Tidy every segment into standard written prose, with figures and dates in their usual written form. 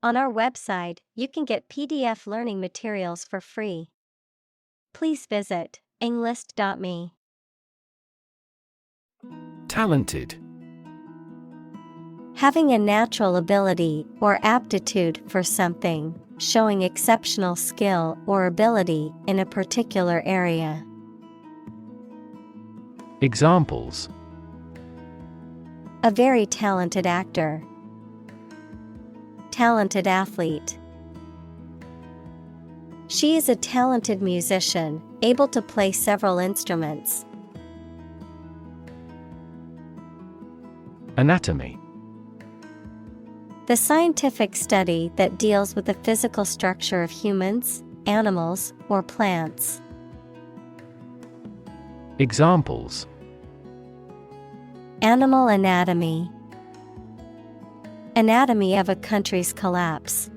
On our website, you can get PDF learning materials for free. Please visit englist.me. Talented. Having a natural ability or aptitude for something, showing exceptional skill or ability in a particular area. Examples: A very talented actor. Talented athlete. She is a talented musician, able to play several instruments. Anatomy. The scientific study that deals with the physical structure of humans, animals, or plants. Examples: Animal anatomy. Anatomy of a country's collapse.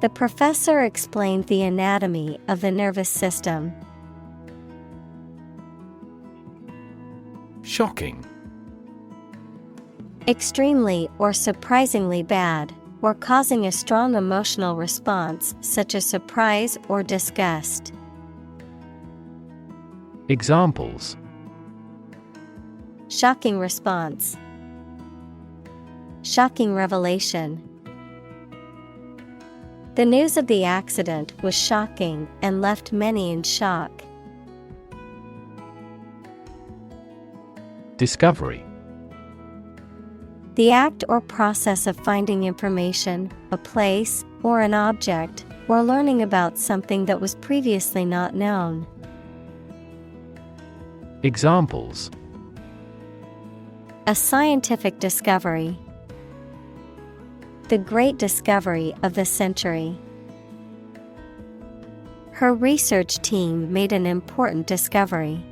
The professor explained the anatomy of the nervous system. Shocking. Extremely or surprisingly bad, or causing a strong emotional response such as surprise or disgust. Examples: Shocking response. Shocking revelation. The news of the accident was shocking and left many in shock. Discovery. The act or process of finding information, a place, or an object, or learning about something that was previously not known. Examples: A scientific discovery. The great discovery of the century. Her research team made an important discovery.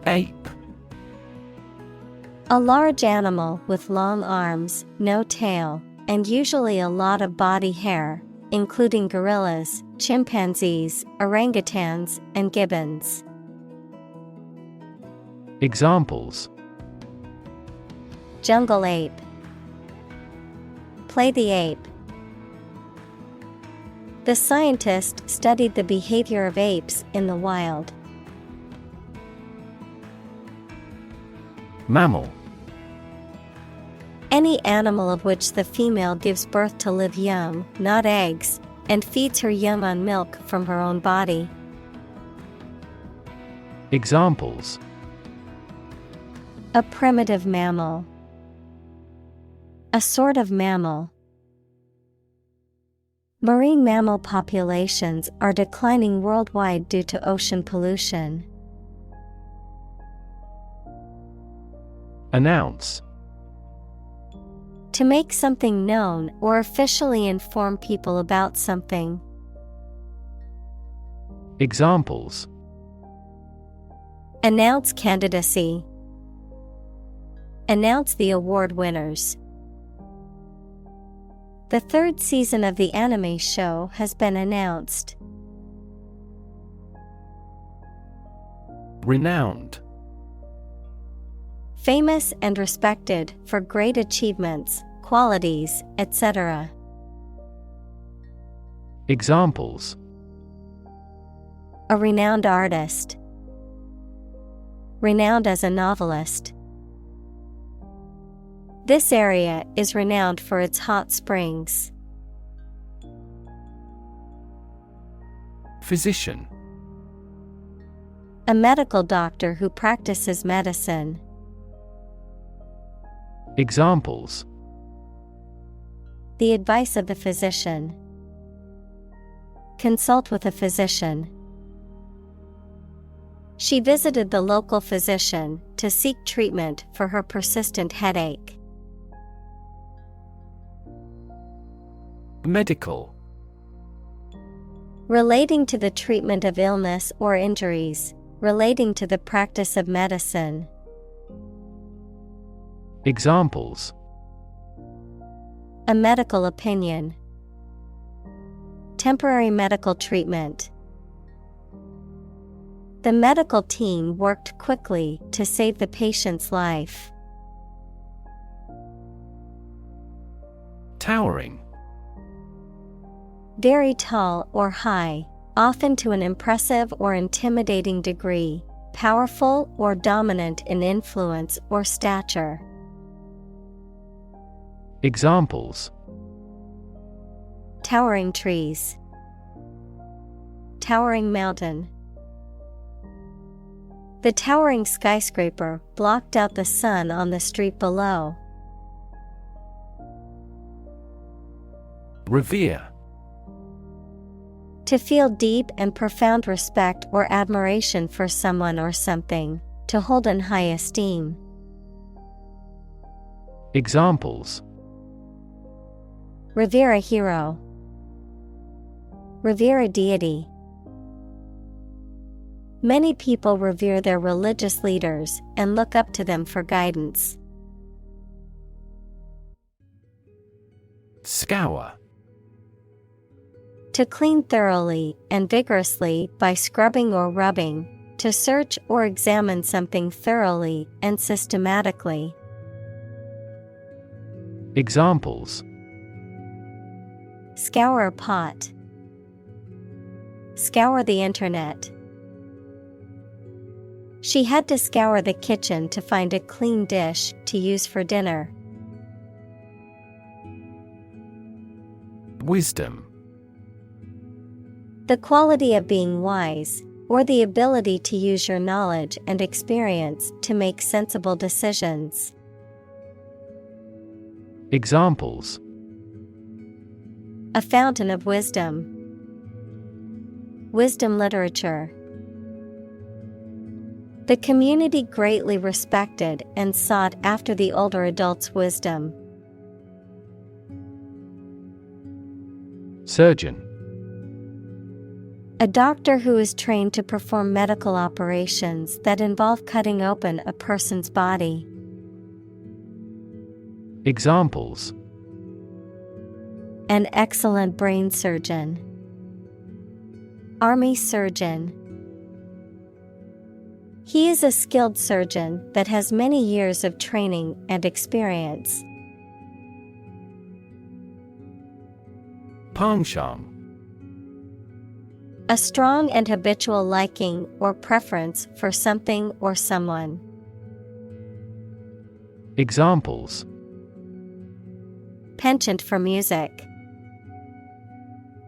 Ape. A large animal with long arms, no tail, and usually a lot of body hair, including gorillas, chimpanzees, orangutans, and gibbons. Examples: Jungle ape. Play the ape. The scientist studied the behavior of apes in the wild. Mammal. Any animal of which the female gives birth to live young, not eggs, and feeds her young on milk from her own body. Examples: A primitive mammal. A sort of mammal. Marine mammal populations are declining worldwide due to ocean pollution. Announce. To make something known or officially inform people about something. Examples: Announce candidacy. Announce the award winners. The third season of the anime show has been announced. Renowned. Famous and respected for great achievements, qualities, etc. Examples: A renowned artist. Renowned as a novelist. This area is renowned for its hot springs. Physician. A medical doctor who practices medicine. Examples: The advice of the physician. Consult with a physician. She visited the local physician to seek treatment for her persistent headache. Medical. Relating to the treatment of illness or injuries, relating to the practice of medicine. Examples: A medical opinion. Temporary medical treatment. The medical team worked quickly to save the patient's life. Towering. Very tall or high, often to an impressive or intimidating degree, powerful or dominant in influence or stature. Examples: Towering trees. Towering mountain. The towering skyscraper blocked out the sun on the street below. Revere. To feel deep and profound respect or admiration for someone or something, to hold in high esteem. Examples: Revere a hero. Revere a deity. Many people revere their religious leaders and look up to them for guidance. Scour. To clean thoroughly and vigorously by scrubbing or rubbing, to search or examine something thoroughly and systematically. Examples: Scour a pot. Scour the internet. She had to scour the kitchen to find a clean dish to use for dinner. Wisdom. The quality of being wise, or the ability to use your knowledge and experience to make sensible decisions. Examples: A fountain of wisdom. Wisdom literature. The community greatly respected and sought after the older adult's wisdom. Surgeon. A doctor who is trained to perform medical operations that involve cutting open a person's body. Examples: An excellent brain surgeon. Army surgeon. He is a skilled surgeon that has many years of training and experience. Penchant. A strong and habitual liking or preference for something or someone. Examples: Penchant for music.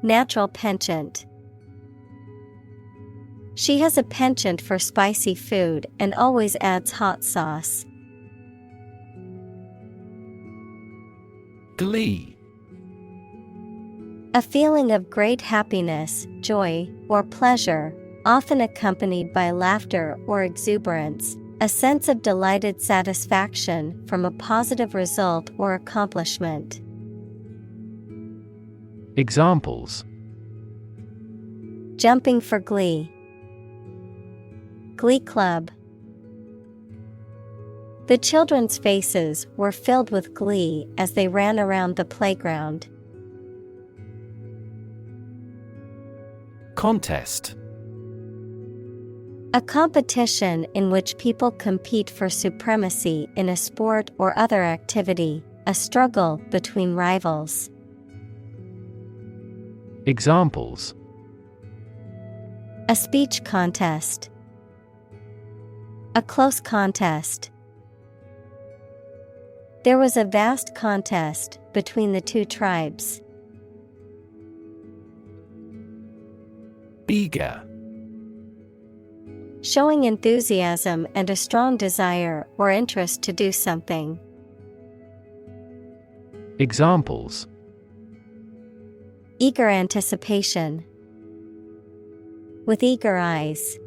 Natural penchant. She has a penchant for spicy food and always adds hot sauce. Glee. A feeling of great happiness, joy, or pleasure, often accompanied by laughter or exuberance, a sense of delighted satisfaction from a positive result or accomplishment. Examples: Jumping for glee. Glee club. The children's faces were filled with glee as they ran around the playground. Contest. A competition in which people compete for supremacy in a sport or other activity, a struggle between rivals. Examples: A speech contest. A close contest. There was a vast contest between the two tribes. Eager. Showing enthusiasm and a strong desire or interest to do something. Examples: Eager anticipation. With eager eyes.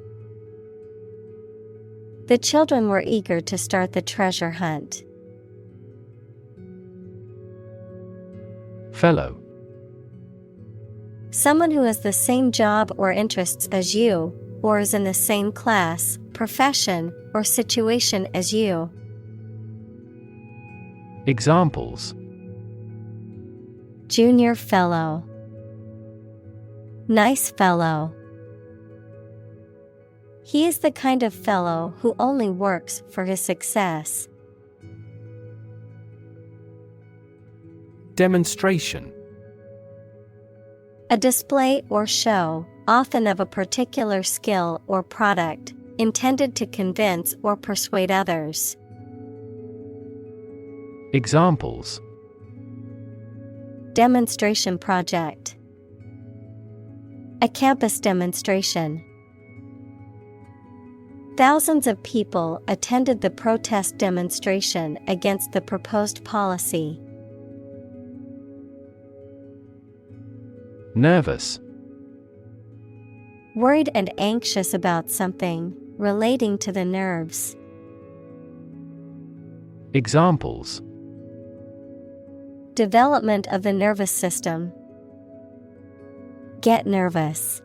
The children were eager to start the treasure hunt. Fellow. Someone who has the same job or interests as you, or is in the same class, profession, or situation as you. Examples: Junior fellow. Nice fellow. He is the kind of fellow who only works for his success. Demonstration. A display or show, often of a particular skill or product, intended to convince or persuade others. Examples: Demonstration project. A campus demonstration. Thousands of people attended the protest demonstration against the proposed policy. Nervous. Worried and anxious about something, relating to the nerves. Examples: Development of the nervous system. Get nervous.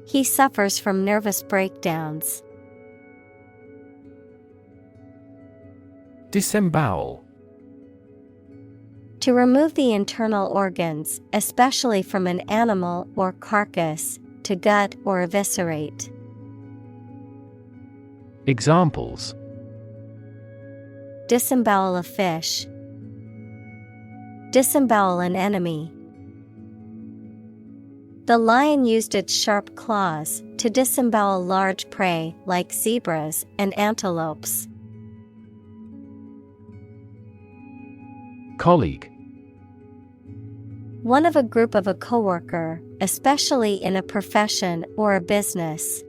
He suffers from nervous breakdowns. Disembowel. To remove the internal organs, especially from an animal or carcass, to gut or eviscerate. Examples: Disembowel a fish. Disembowel an enemy. The lion used its sharp claws to disembowel large prey like zebras and antelopes. Colleague. One of a group of a coworker, especially in a profession or a business.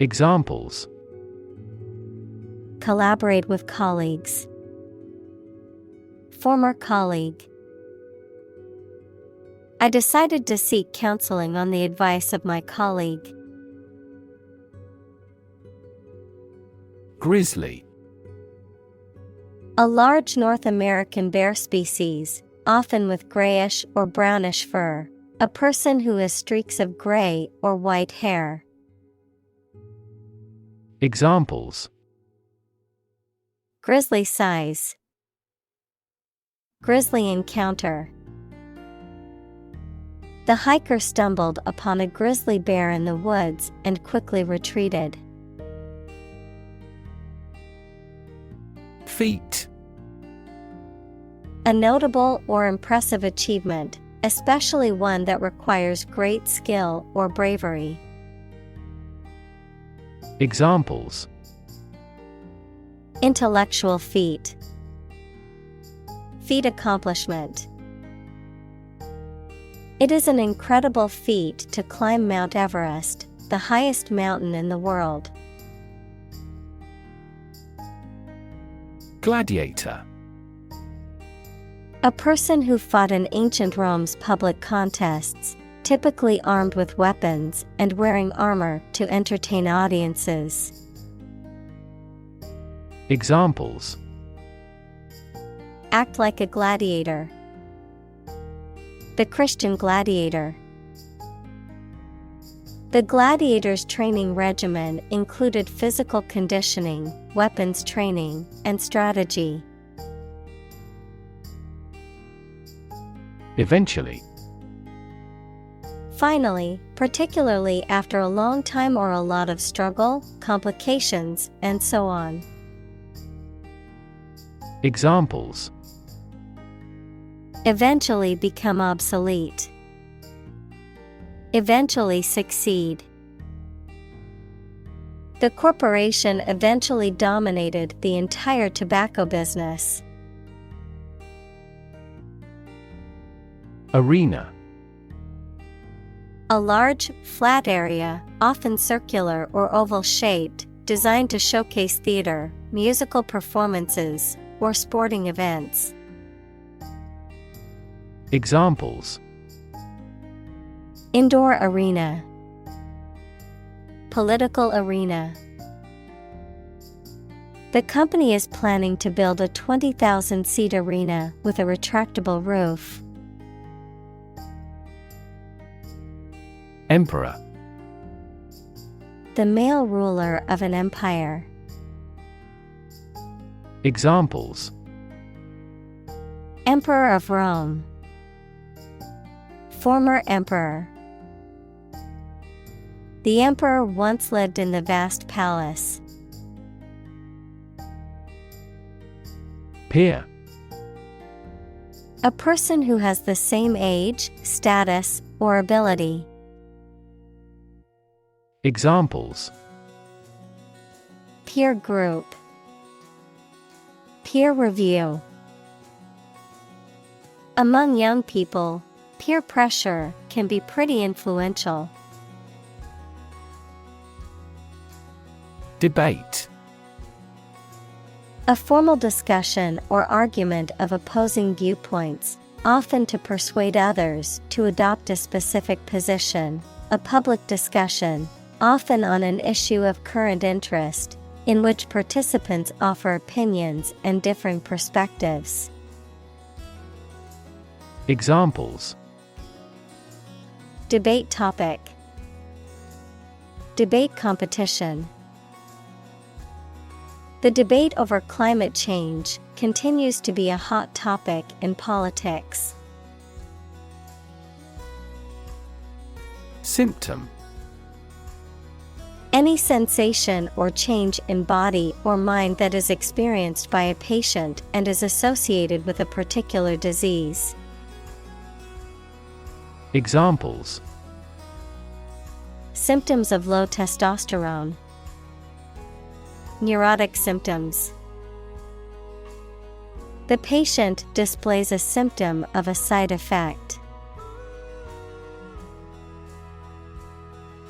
Examples: Collaborate with colleagues. Former colleague. I decided to seek counseling on the advice of my colleague. Grizzly. A large North American bear species, often with grayish or brownish fur. A person who has streaks of gray or white hair. Examples: Grizzly size. Grisly encounter. The hiker stumbled upon a grizzly bear in the woods and quickly retreated. Feat. A notable or impressive achievement, especially one that requires great skill or bravery. Examples: Intellectual feat. Feat accomplishment. It is an incredible feat to climb Mount Everest, the highest mountain in the world. Gladiator. A person who fought in ancient Rome's public contests, typically armed with weapons and wearing armor to entertain audiences. Examples: Act like a gladiator. The Christian gladiator. The gladiators' training regimen included physical conditioning, weapons training, and strategy. Eventually. Finally, particularly after a long time or a lot of struggle, complications, and so on. Examples: Eventually become obsolete. Eventually succeed. The corporation eventually dominated the entire tobacco business. Arena. A large, flat area, often circular or oval-shaped, designed to showcase theater, musical performances, or sporting events. Examples: Indoor arena. Political arena. The company is planning to build a 20,000-seat arena with a retractable roof. Emperor. The male ruler of an empire. Examples: Emperor of Rome. Former emperor. The emperor once lived in the vast palace. Peer. A person who has the same age, status, or ability. Examples: Peer group. Peer review. Among young people, peer pressure can be pretty influential. Debate. A formal discussion or argument of opposing viewpoints, often to persuade others to adopt a specific position. A public discussion, often on an issue of current interest, in which participants offer opinions and differing perspectives. Examples: Debate topic. Debate competition. The debate over climate change continues to be a hot topic in politics. Symptom. Any sensation or change in body or mind that is experienced by a patient and is associated with a particular disease. Examples: Symptoms of low testosterone. Neurotic symptoms. The patient displays a symptom of a side effect.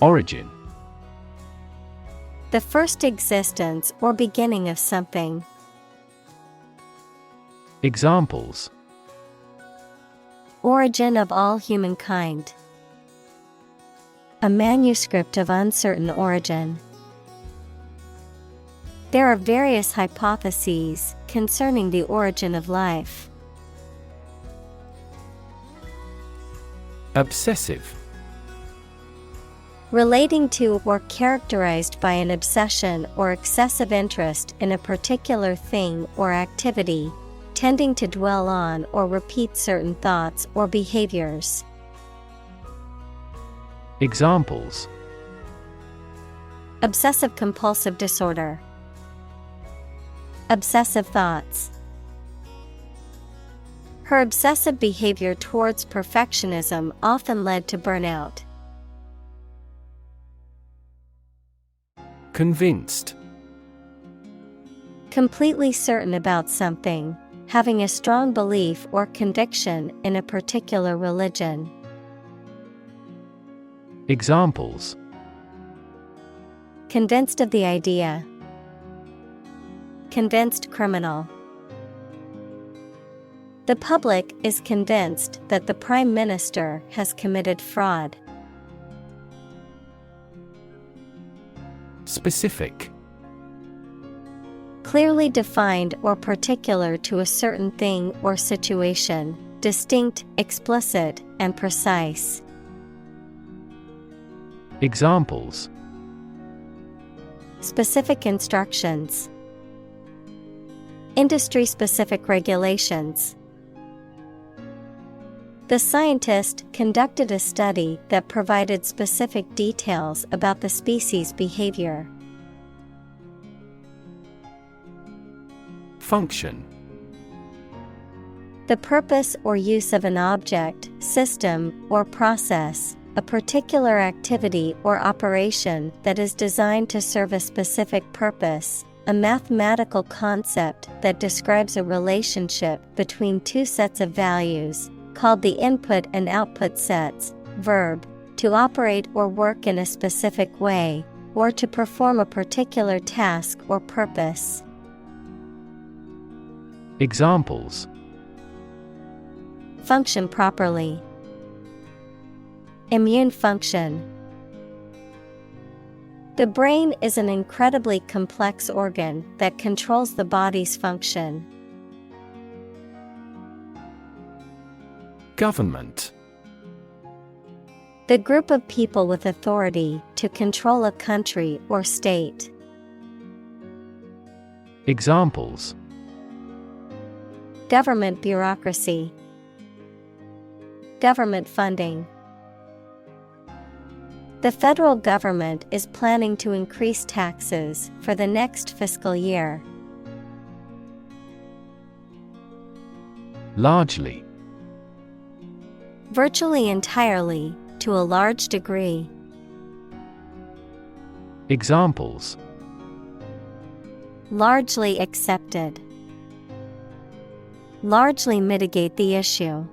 Origin. The first existence or beginning of something. Examples: Origin of all humankind. A manuscript of uncertain origin. There are various hypotheses concerning the origin of life. Obsessive. Relating to or characterized by an obsession or excessive interest in a particular thing or activity, tending to dwell on or repeat certain thoughts or behaviors. Examples: Obsessive compulsive disorder. Obsessive thoughts. Her obsessive behavior towards perfectionism often led to burnout. Convinced. Completely certain about something, having a strong belief or conviction in a particular religion. Examples: Convinced of the idea. Convinced criminal. The public is convinced that the Prime Minister has committed fraud. Specific. Clearly defined or particular to a certain thing or situation, distinct, explicit, and precise. Examples: Specific instructions. Industry-specific regulations. The scientist conducted a study that provided specific details about the species' behavior. Function. The purpose or use of an object, system, or process, a particular activity or operation that is designed to serve a specific purpose, a mathematical concept that describes a relationship between two sets of values, called the input and output sets. Verb, to operate or work in a specific way, or to perform a particular task or purpose. Examples: Function properly. Immune function. The brain is an incredibly complex organ that controls the body's function. Government. The group of people with authority to control a country or state. Examples: Government bureaucracy. Government funding. The federal government is planning to increase taxes for the next fiscal year. Largely. Virtually entirely, to a large degree. Examples: Largely accepted. Largely mitigate the issue.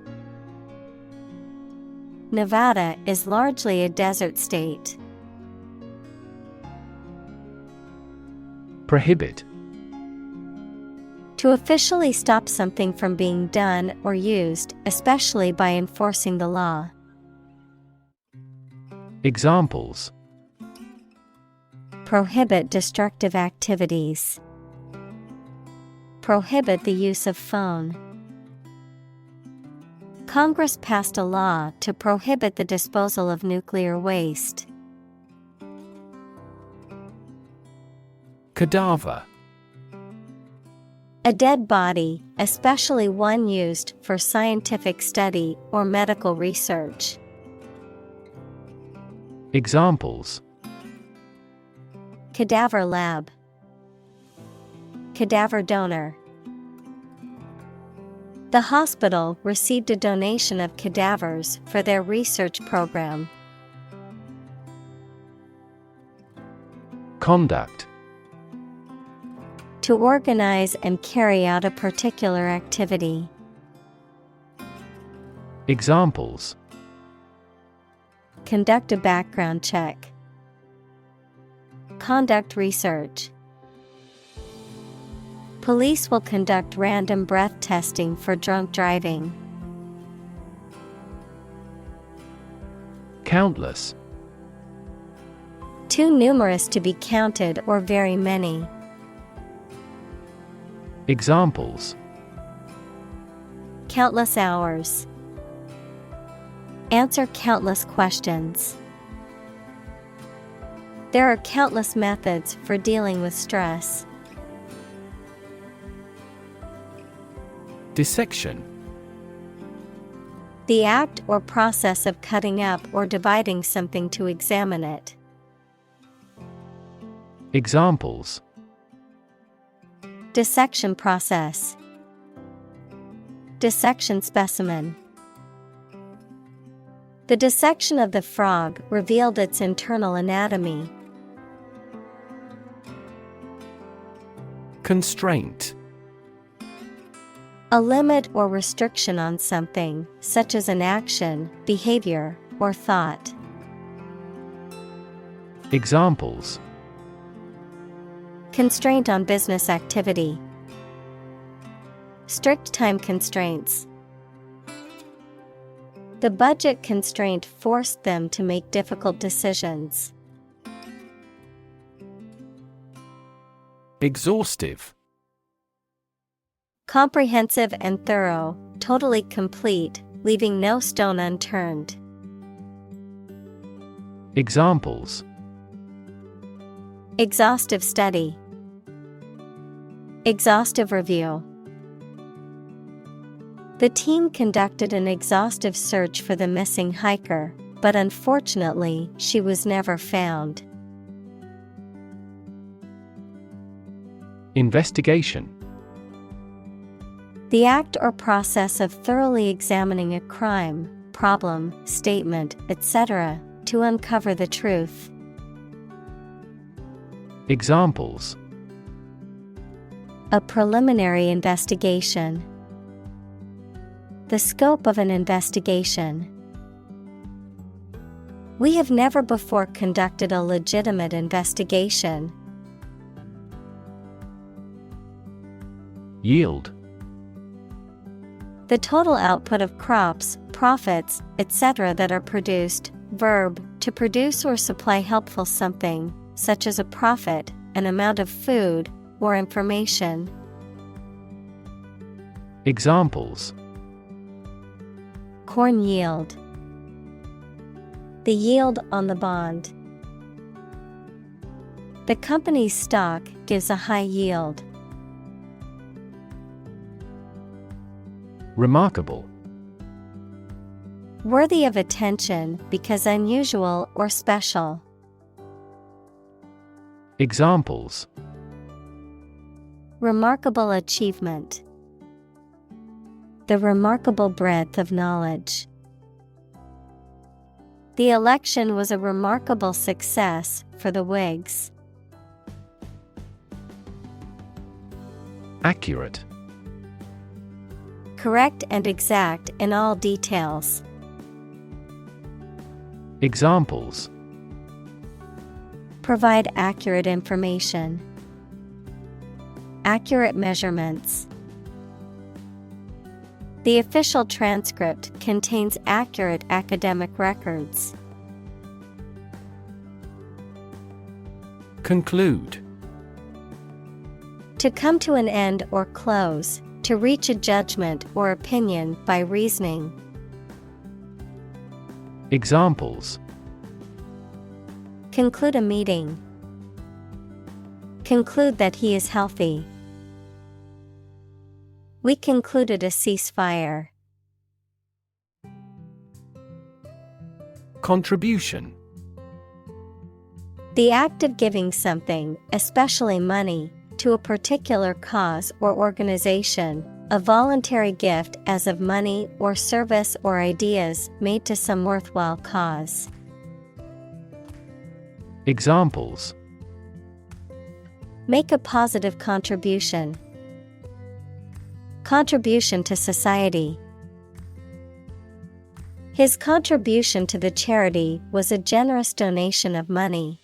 Nevada is largely a desert state. Prohibit. To officially stop something from being done or used, especially by enforcing the law. Examples: Prohibit destructive activities. Prohibit the use of phone. Congress passed a law to prohibit the disposal of nuclear waste. Cadaver. A dead body, especially one used for scientific study or medical research. Examples: Cadaver lab. Cadaver donor. The hospital received a donation of cadavers for their research program. Conduct. To organize and carry out a particular activity. Examples: Conduct a background check. Conduct research. Police will conduct random breath testing for drunk driving. Countless. Too numerous to be counted or very many. Examples: Countless hours. Answer countless questions. There are countless methods for dealing with stress. Dissection. The act or process of cutting up or dividing something to examine it. Examples: Dissection process. Dissection specimen. The dissection of the frog revealed its internal anatomy. Constraint. A limit or restriction on something, such as an action, behavior, or thought. Examples: Constraint on business activity. Strict time constraints. The budget constraint forced them to make difficult decisions. Exhaustive. Comprehensive and thorough, totally complete, leaving no stone unturned. Examples: Exhaustive study. Exhaustive review. The team conducted an exhaustive search for the missing hiker, but unfortunately, she was never found. Investigation. The act or process of thoroughly examining a crime, problem, statement, etc., to uncover the truth. Examples: A preliminary investigation. The scope of an investigation. We have never before conducted a legitimate investigation. Yield. The total output of crops, profits, etc. that are produced. Verb, to produce or supply helpful something, such as a profit, an amount of food, or information. Examples: Corn yield. The yield on the bond. The company's stock gives a high yield. Remarkable. Worthy of attention because unusual or special. Examples: Remarkable achievement. the remarkable breadth of knowledge. The election was a remarkable success for the Whigs. Accurate. Correct and exact in all details. Examples: Provide accurate information. Accurate measurements. The official transcript contains accurate academic records. Conclude. To come to an end or close, to reach a judgment or opinion by reasoning. Examples: Conclude a meeting. Conclude that he is healthy. We concluded a ceasefire. Contribution. The act of giving something, especially money, to a particular cause or organization, a voluntary gift as of money or service or ideas made to some worthwhile cause. Examples: Make a positive contribution. Contribution to society. His contribution to the charity was a generous donation of money.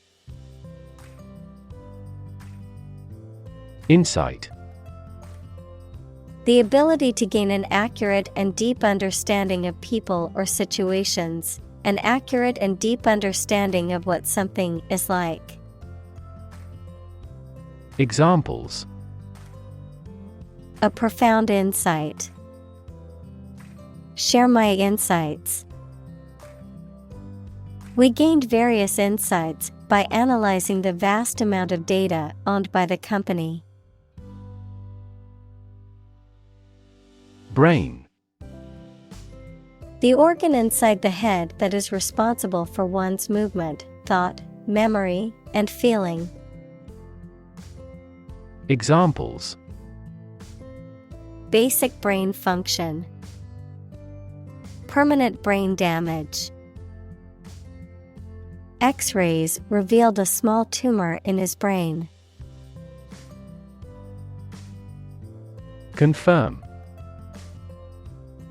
Insight. The ability to gain an accurate and deep understanding of people or situations, an accurate and deep understanding of what something is like. Examples: A profound insight. Share my insights. We gained various insights by analyzing the vast amount of data owned by the company. Brain. The organ inside the head that is responsible for one's movement, thought, memory, and feeling. Examples: Basic brain function. Permanent brain damage. X-rays revealed a small tumor in his brain. Confirm.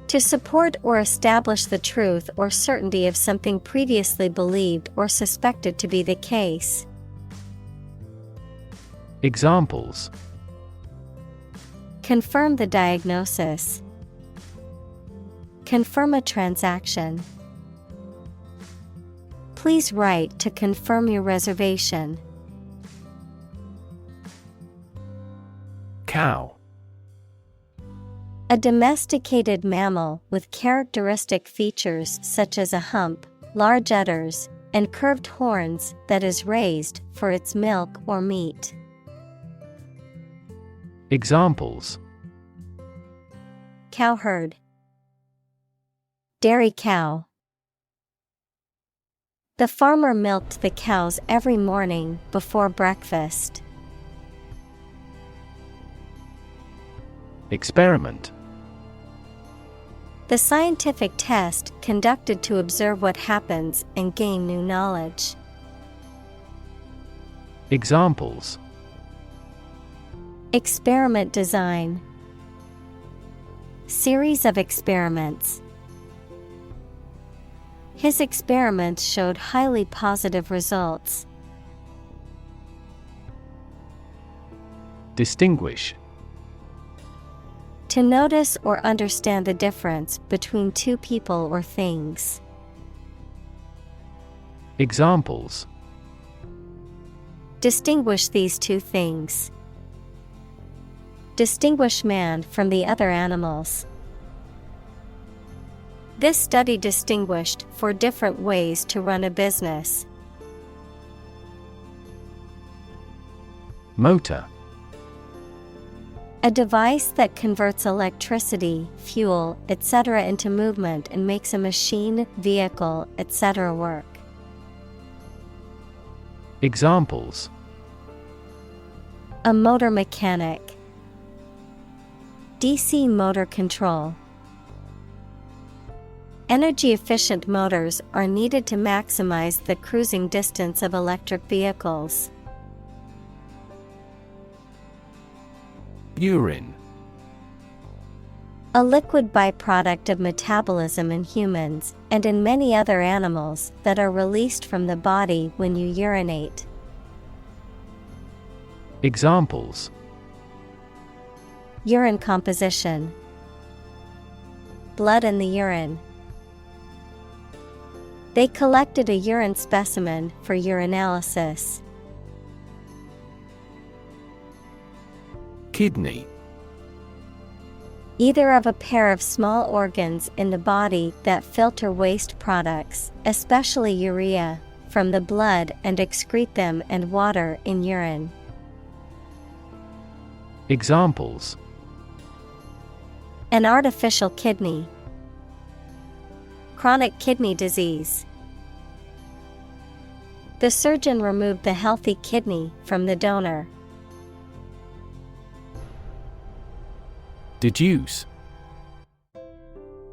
To support or establish the truth or certainty of something previously believed or suspected to be the case. Examples: Confirm the diagnosis. Confirm a transaction. Please write to confirm your reservation. Cow. A domesticated mammal with characteristic features such as a hump, large udders, and curved horns that is raised for its milk or meat. Examples: Cowherd. Dairy cow. The farmer milked the cows every morning before breakfast. Experiment. The scientific test conducted to observe what happens and gain new knowledge. Examples: Experiment design. Series of experiments. His experiments showed highly positive results. Distinguish. To notice or understand the difference between two people or things. Examples: Distinguish these two things. Distinguish man from the other animals. This study distinguished 4 different ways to run a business. Motor. A device that converts electricity, fuel, etc. into movement and makes a machine, vehicle, etc. work. Examples: A motor mechanic. DC motor control. Energy-efficient motors are needed to maximize the cruising distance of electric vehicles. Urine. A liquid byproduct of metabolism in humans, and in many other animals, that are released from the body when you urinate. Examples: Urine composition. Blood in the urine. They collected a urine specimen for urinalysis. Kidney. Either of a pair of small organs in the body that filter waste products, especially urea, from the blood and excrete them and water in urine. Examples: An artificial kidney. Chronic kidney disease. The surgeon removed the healthy kidney from the donor. Deduce.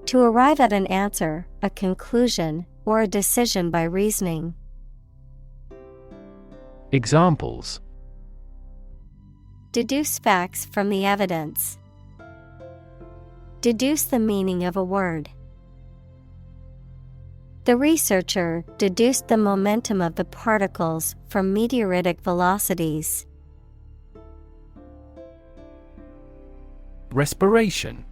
To arrive at an answer, a conclusion, or a decision by reasoning. Examples: Deduce facts from the evidence. Deduce the meaning of a word. The researcher deduced the momentum of the particles from meteoritic velocities. Respiration.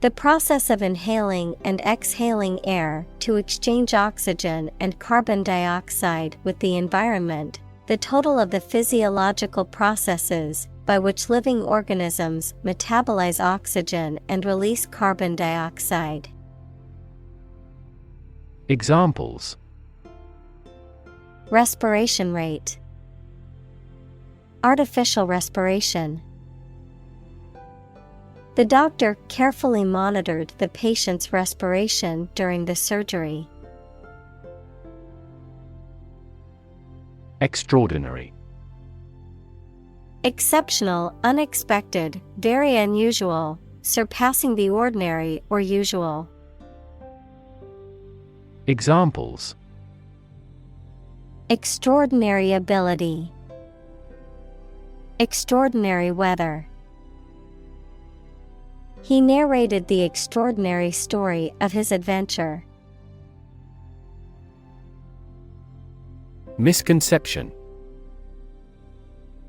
The process of inhaling and exhaling air to exchange oxygen and carbon dioxide with the environment, the total of the physiological processes by which living organisms metabolize oxygen and release carbon dioxide. Examples: Respiration rate. Artificial respiration. The doctor carefully monitored the patient's respiration during the surgery. Extraordinary. Exceptional, unexpected, very unusual, surpassing the ordinary or usual. Examples: Extraordinary ability. Extraordinary weather. He narrated the extraordinary story of his adventure. Misconception.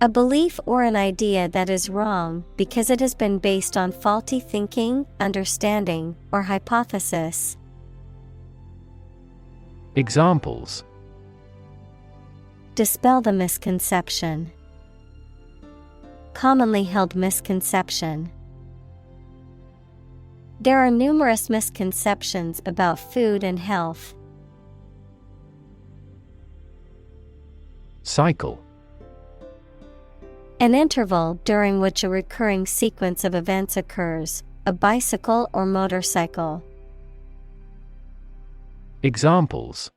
A belief or an idea that is wrong because it has been based on faulty thinking, understanding, or hypothesis. Examples: Dispel the misconception. Commonly held misconception. There are numerous misconceptions about food and health. Cycle. An interval during which a recurring sequence of events occurs, a bicycle or motorcycle. Examples: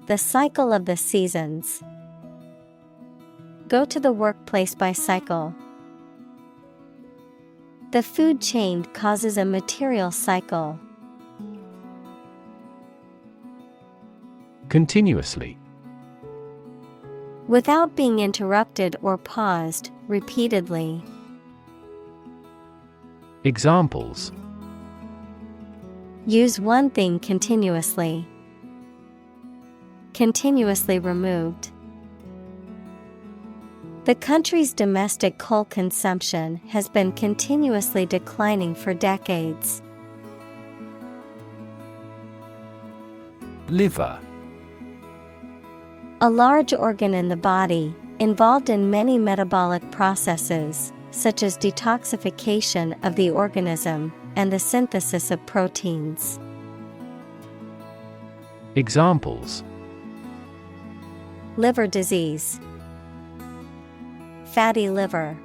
The cycle of the seasons. Go to the workplace by cycle. The food chain causes a material cycle. Continuously. Without being interrupted or paused, repeatedly. Examples: Use one thing continuously. Continuously removed. The country's domestic coal consumption has been continuously declining for decades. Liver. A large organ in the body, involved in many metabolic processes, such as detoxification of the organism and the synthesis of proteins. Examples: Liver disease. Fatty liver.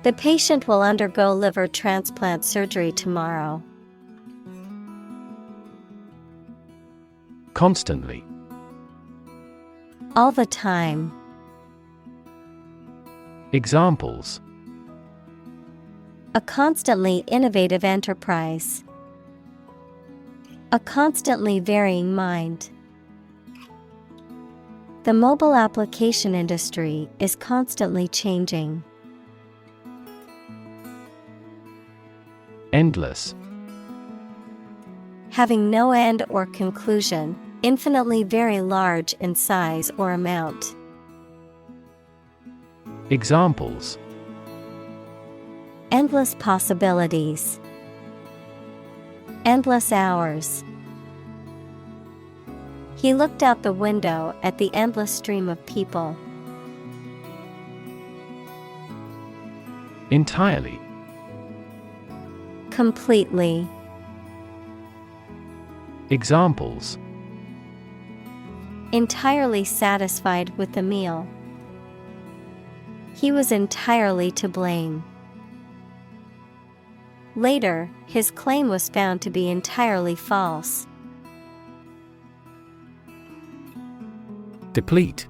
The patient will undergo liver transplant surgery tomorrow. Constantly. All the time. A constantly innovative enterprise. A constantly varying mind. The mobile application industry is constantly changing. Endless. Having no end or conclusion, infinitely very large in size or amount. Examples: Endless possibilities. Endless hours. He looked out the window at the endless stream of people. Entirely. Completely. Examples: Entirely satisfied with the meal. He was entirely to blame. Later, his claim was found to be entirely false. Deplete.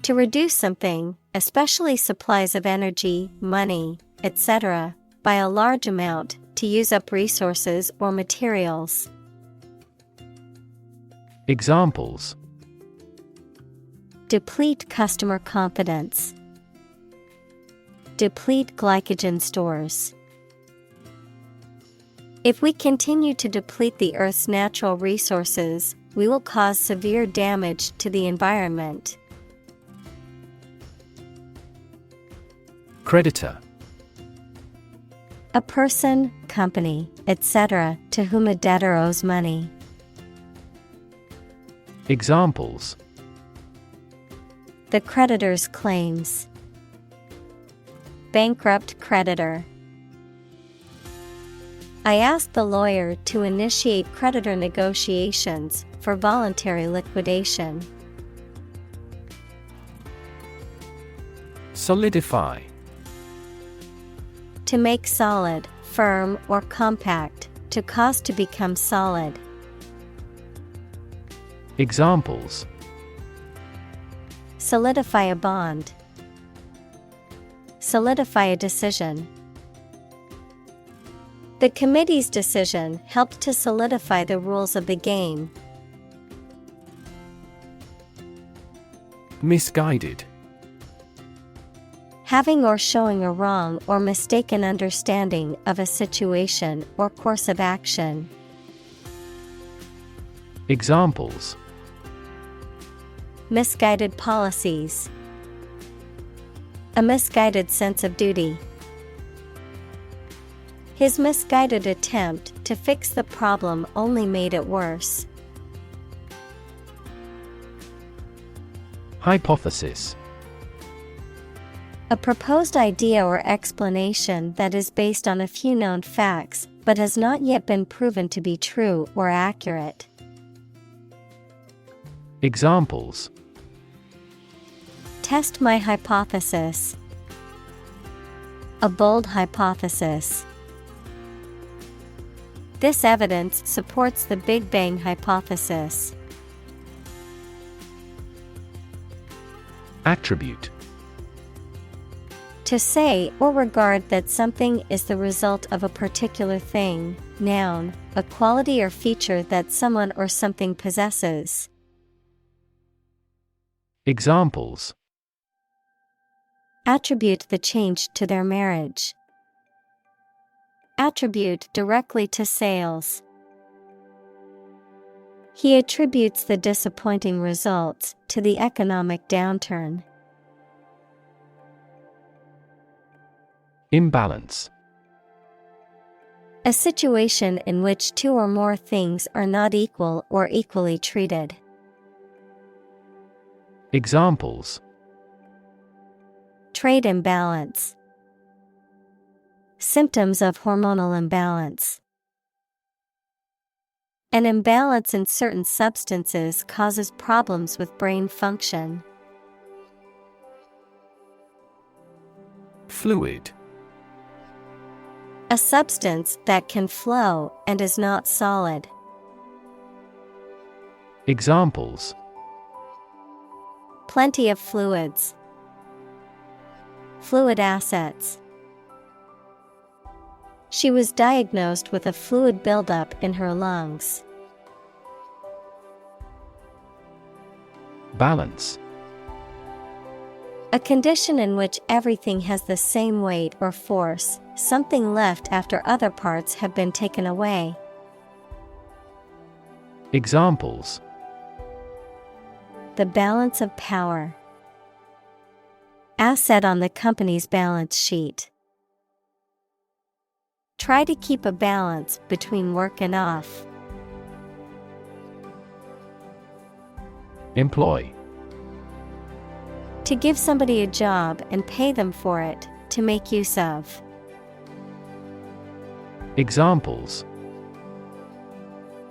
To reduce something, especially supplies of energy, money, etc., by a large amount, to use up resources or materials. Examples: Deplete customer confidence. Deplete glycogen stores. If we continue to deplete the Earth's natural resources, we will cause severe damage to the environment. Creditor. A person, company, etc., to whom a debtor owes money. Examples: The creditor's claims. Bankrupt creditor. I asked the lawyer to initiate creditor negotiations for voluntary liquidation. Solidify. To make solid, firm, or compact, to cause to become solid. Examples: Solidify a bond. Solidify a decision. The committee's decision helped to solidify the rules of the game. Misguided. Having or showing a wrong or mistaken understanding of a situation or course of action. Examples: Misguided policies. A misguided sense of duty. His misguided attempt to fix the problem only made it worse. Hypothesis. A proposed idea or explanation that is based on a few known facts, but has not yet been proven to be true or accurate. Examples: Test my hypothesis. A bold hypothesis. This evidence supports the Big Bang hypothesis. Attribute. To say or regard that something is the result of a particular thing, noun, a quality or feature that someone or something possesses. Examples: Attribute the change to their marriage. Attribute directly to sales. He attributes the disappointing results to the economic downturn. Imbalance. A situation in which two or more things are not equal or equally treated. Examples: Trade imbalance. Symptoms of hormonal imbalance. An imbalance in certain substances causes problems with brain function. Fluid. A substance that can flow and is not solid. Examples: Plenty of fluids. Fluid assets. She was diagnosed with a fluid buildup in her lungs. Balance. A condition in which everything has the same weight or force, something left after other parts have been taken away. Examples: The balance of power. Asset on the company's balance sheet. Try to keep a balance between work and off. Employ. To give somebody a job and pay them for it, to make use of. Examples: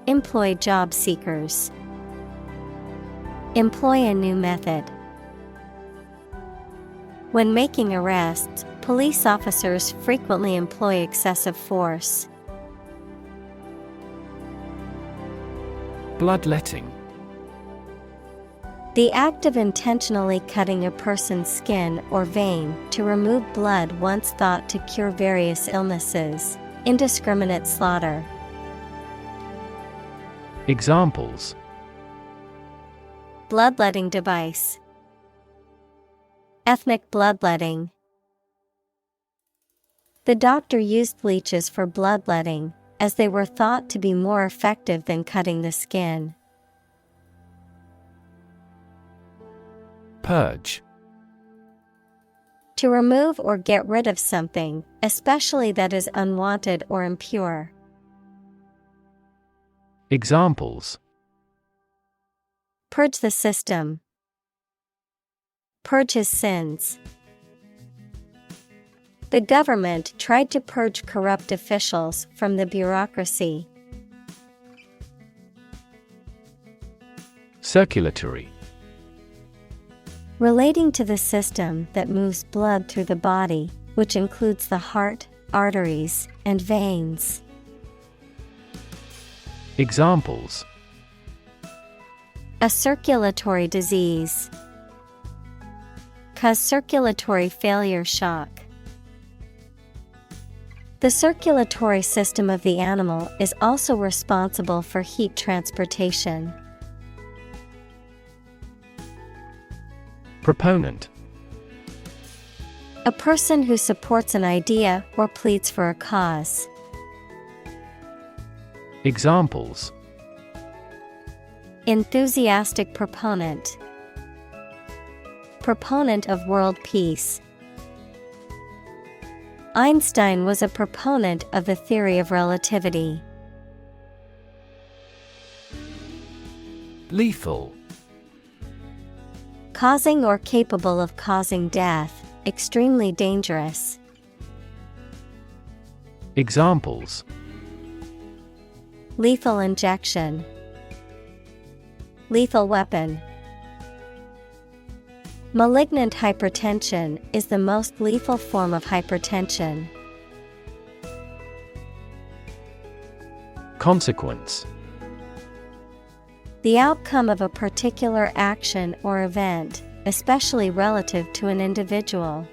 Employ job seekers. Employ a new method. When making arrests, police officers frequently employ excessive force. Bloodletting. The act of intentionally cutting a person's skin or vein to remove blood once thought to cure various illnesses. Indiscriminate slaughter. Examples: Bloodletting device. Ethnic bloodletting. The doctor used leeches for bloodletting, as they were thought to be more effective than cutting the skin. Purge. To remove or get rid of something, especially that is unwanted or impure. Examples: Purge the system. Purge his sins. The government tried to purge corrupt officials from the bureaucracy. Circulatory. Relating to the system that moves blood through the body, which includes the heart, arteries, and veins. Examples: A circulatory disease. Cause circulatory failure shock. The circulatory system of the animal is also responsible for heat transportation. Proponent. A person who supports an idea or pleads for a cause. Examples: Enthusiastic proponent. Proponent of world peace. Einstein was a proponent of the theory of relativity. Lethal. Causing or capable of causing death, extremely dangerous. Examples: Lethal injection. Lethal weapon. Malignant hypertension is the most lethal form of hypertension. Consequence. The outcome of a particular action or event, especially relative to an individual.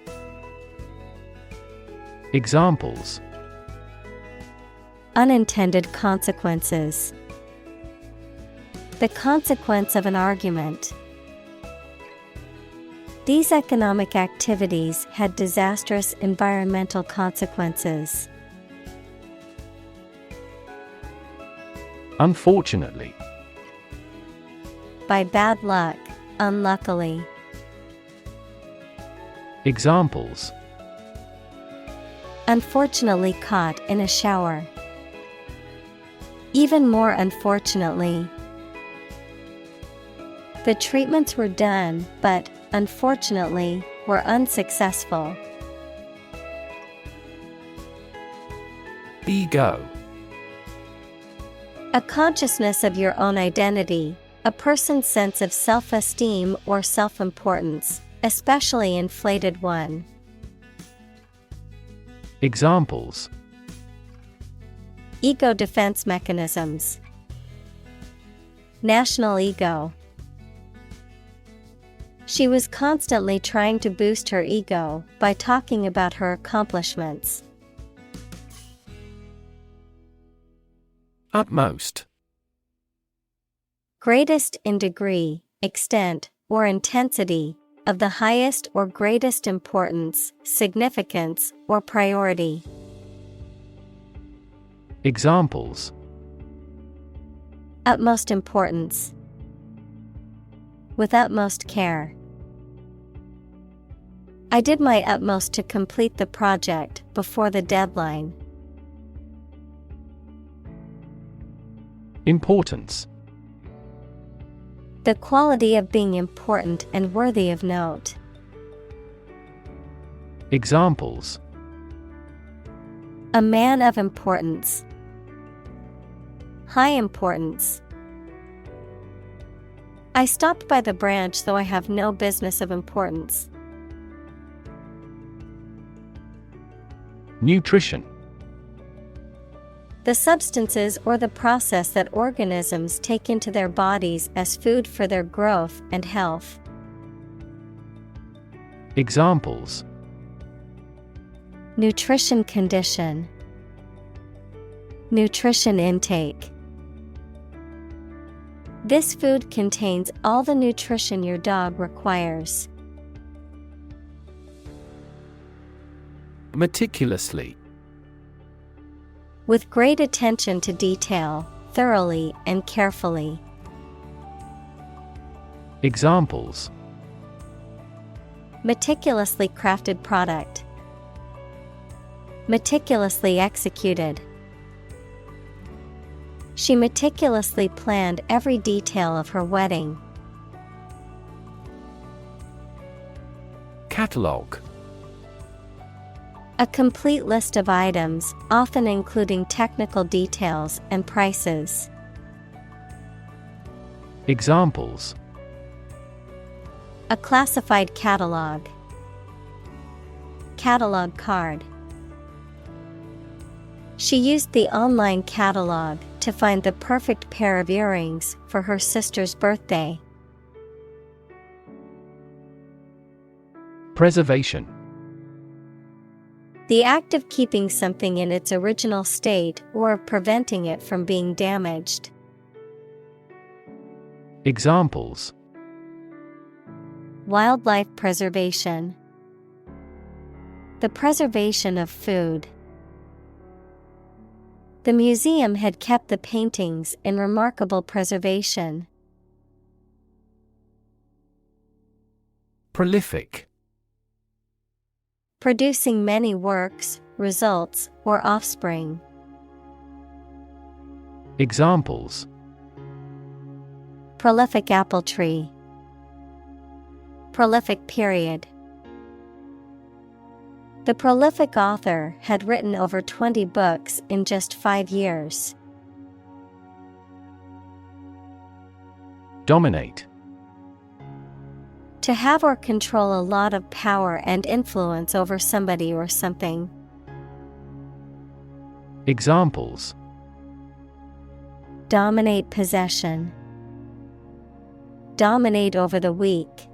Examples: Unintended consequences. The consequence of an argument. These economic activities had disastrous environmental consequences. Unfortunately. By bad luck, unluckily. Examples: Unfortunately caught in a shower. Even more unfortunately. The treatments were done, but, unfortunately, were unsuccessful. Ego. A consciousness of your own identity, a person's sense of self-esteem or self-importance, especially inflated one. Examples: Ego defense mechanisms. National ego. She was constantly trying to boost her ego by talking about her accomplishments. Utmost. Greatest in degree, extent, or intensity, of the highest or greatest importance, significance, or priority. Examples: Utmost importance. With utmost care. I did my utmost to complete the project before the deadline. Importance. The quality of being important and worthy of note. Examples: A man of importance. High importance. I stopped by the branch though I have no business of importance. Nutrition. The substances or the process that organisms take into their bodies as food for their growth and health. Examples: Nutrition condition. Nutrition intake. This food contains all the nutrition your dog requires. Meticulously. With great attention to detail, thoroughly and carefully. Examples: Meticulously crafted product. Meticulously executed. She meticulously planned every detail of her wedding. Catalogue. A complete list of items, often including technical details and prices. Examples: A classified catalog. Catalog card. She used the online catalog to find the perfect pair of earrings for her sister's birthday. Preservation. The act of keeping something in its original state or of preventing it from being damaged. Examples: Wildlife preservation. The preservation of food. The museum had kept the paintings in remarkable preservation. Prolific. Producing many works, results, or offspring. Examples: Prolific apple tree. Prolific period. The prolific author had written over 20 books in just 5 years. Dominate. To have or control a lot of power and influence over somebody or something. Examples: Dominate possession. Dominate over the weak.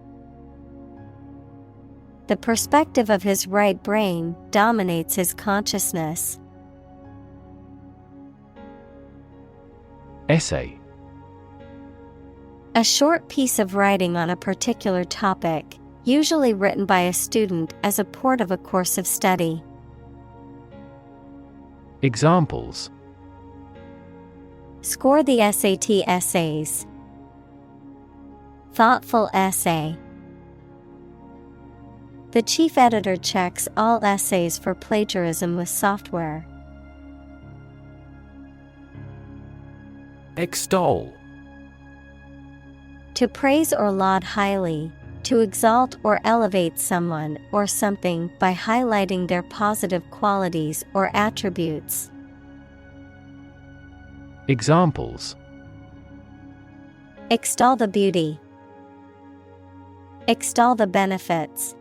The perspective of his right brain dominates his consciousness. Essay. A short piece of writing on a particular topic, usually written by a student as a part of a course of study. Examples: Score the SAT essays. Thoughtful essay. The chief editor checks all essays for plagiarism with software. Extol. To praise or laud highly, to exalt or elevate someone or something by highlighting their positive qualities or attributes. Examples: Extol the beauty. Extol the benefits.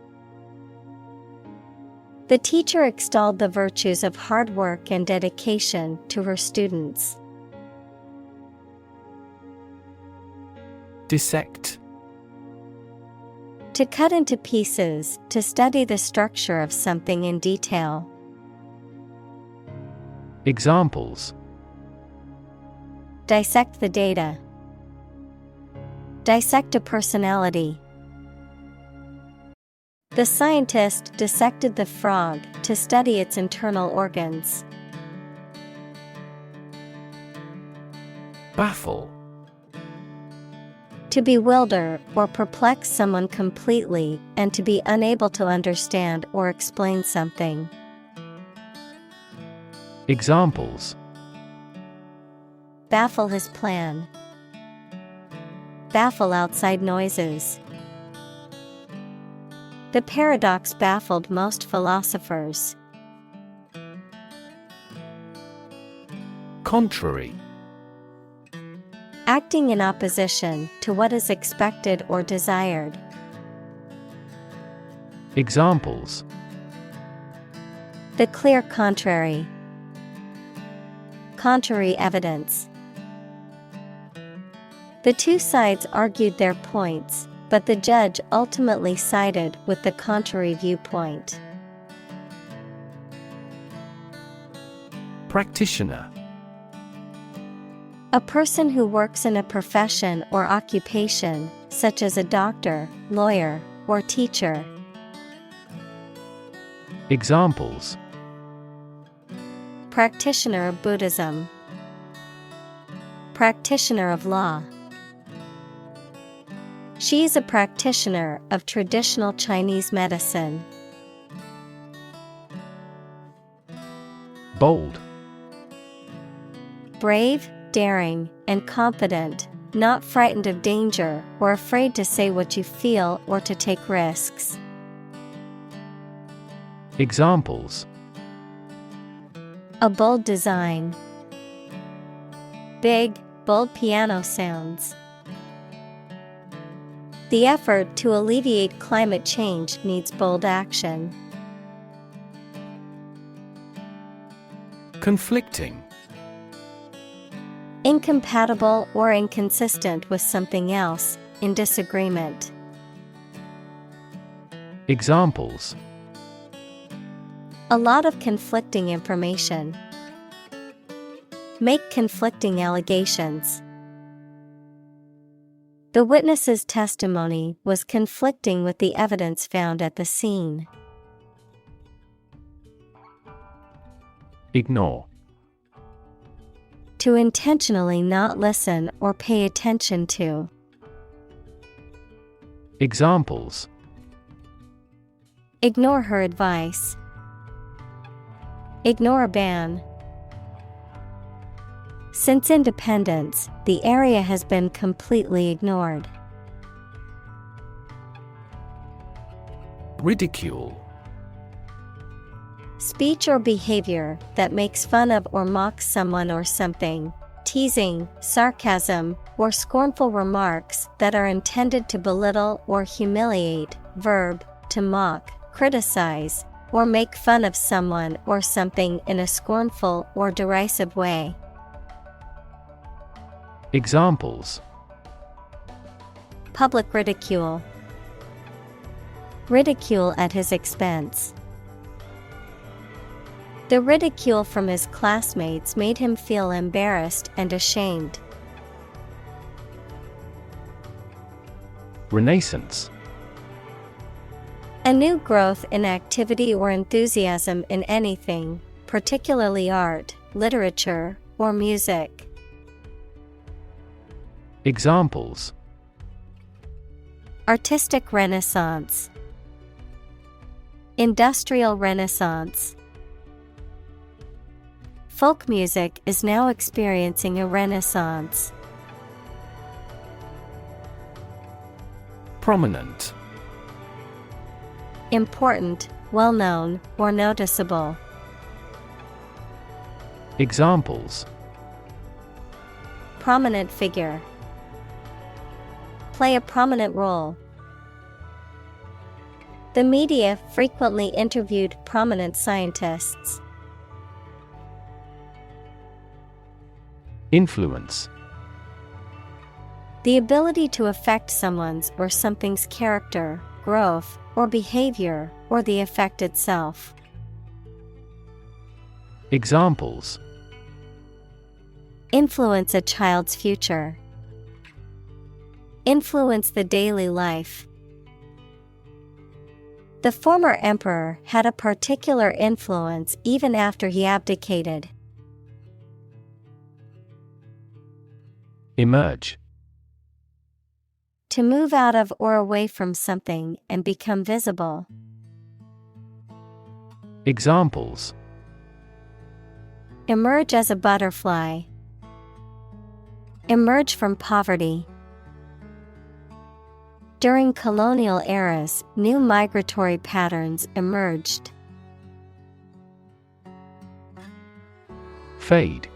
The teacher extolled the virtues of hard work and dedication to her students. Dissect. To cut into pieces, to study the structure of something in detail. Examples: Dissect the data. Dissect a personality. The scientist dissected the frog to study its internal organs. Baffle. To bewilder or perplex someone completely and to be unable to understand or explain something. Examples: Baffle his plan. Baffle outside noises. The paradox baffled most philosophers. Contrary. Acting in opposition to what is expected or desired. Examples: The clear contrary. Contrary evidence. The two sides argued their points, but the judge ultimately sided with the contrary viewpoint. Practitioner. A person who works in a profession or occupation, such as a doctor, lawyer, or teacher. Examples: Practitioner of Buddhism. Practitioner of law. She is a practitioner of traditional Chinese medicine. Bold. Brave, daring, and confident, not frightened of danger or afraid to say what you feel or to take risks. Examples: A bold design. Big, bold piano sounds. The effort to alleviate climate change needs bold action. Conflicting. Incompatible or inconsistent with something else, in disagreement. Examples: A lot of conflicting information. Make conflicting allegations. The witness's testimony was conflicting with the evidence found at the scene. Ignore. To intentionally not listen or pay attention to. Examples: Ignore her advice. Ignore a ban. Since independence, the area has been completely ignored. Ridicule. Speech or behavior that makes fun of or mocks someone or something. Teasing, sarcasm, or scornful remarks that are intended to belittle or humiliate. Verb, to mock, criticize, or make fun of someone or something in a scornful or derisive way. Examples: Public ridicule. Ridicule at his expense. The ridicule from his classmates made him feel embarrassed and ashamed. Renaissance. A new growth in activity or enthusiasm in anything, particularly art, literature, or music. Examples: Artistic Renaissance. Industrial Renaissance. Folk music is now experiencing a renaissance. Prominent. Important, well-known, or noticeable. Examples: Prominent figure. Play a prominent role. The media frequently interviewed prominent scientists. Influence. The ability to affect someone's or something's character, growth, or behavior, or the effect itself. Examples: Influence a child's future. Influence the daily life. The former emperor had a particular influence even after he abdicated. Emerge. To move out of or away from something and become visible. Examples: Emerge as a butterfly. Emerge from poverty. During colonial eras, new migratory patterns emerged. Fade.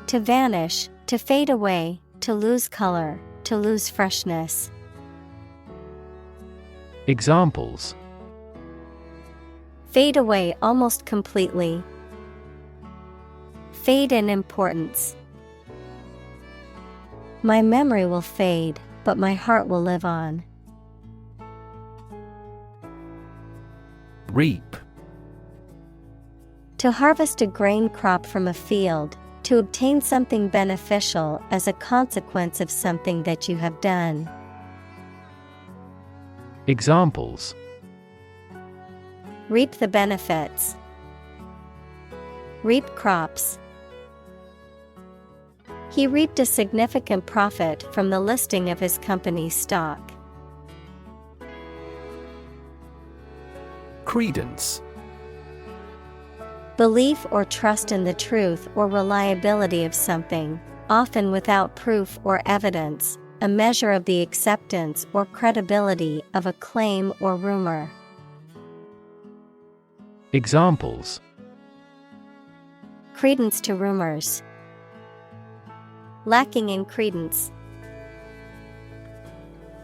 To vanish, to fade away, to lose color, to lose freshness. Examples: Fade away almost completely. Fade in importance. My memory will fade, but my heart will live on. Reap. To harvest a grain crop from a field, to obtain something beneficial as a consequence of something that you have done. Examples: Reap the benefits. Reap crops. He reaped a significant profit from the listing of his company's stock. Credence. Belief or trust in the truth or reliability of something, often without proof or evidence, a measure of the acceptance or credibility of a claim or rumor. Examples: Credence to rumors. Lacking in credence.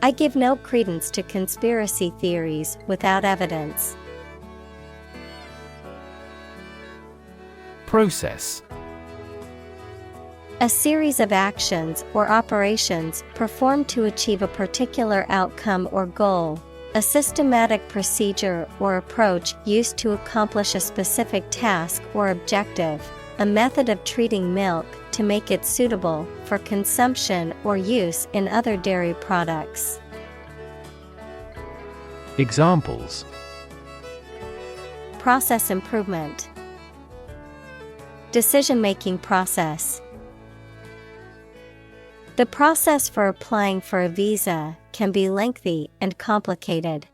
I give no credence to conspiracy theories without evidence. Process. A series of actions or operations performed to achieve a particular outcome or goal. A systematic procedure or approach used to accomplish a specific task or objective. A method of treating milk to make it suitable for consumption or use in other dairy products. Examples: Process improvement. Decision-making process. The process for applying for a visa can be lengthy and complicated.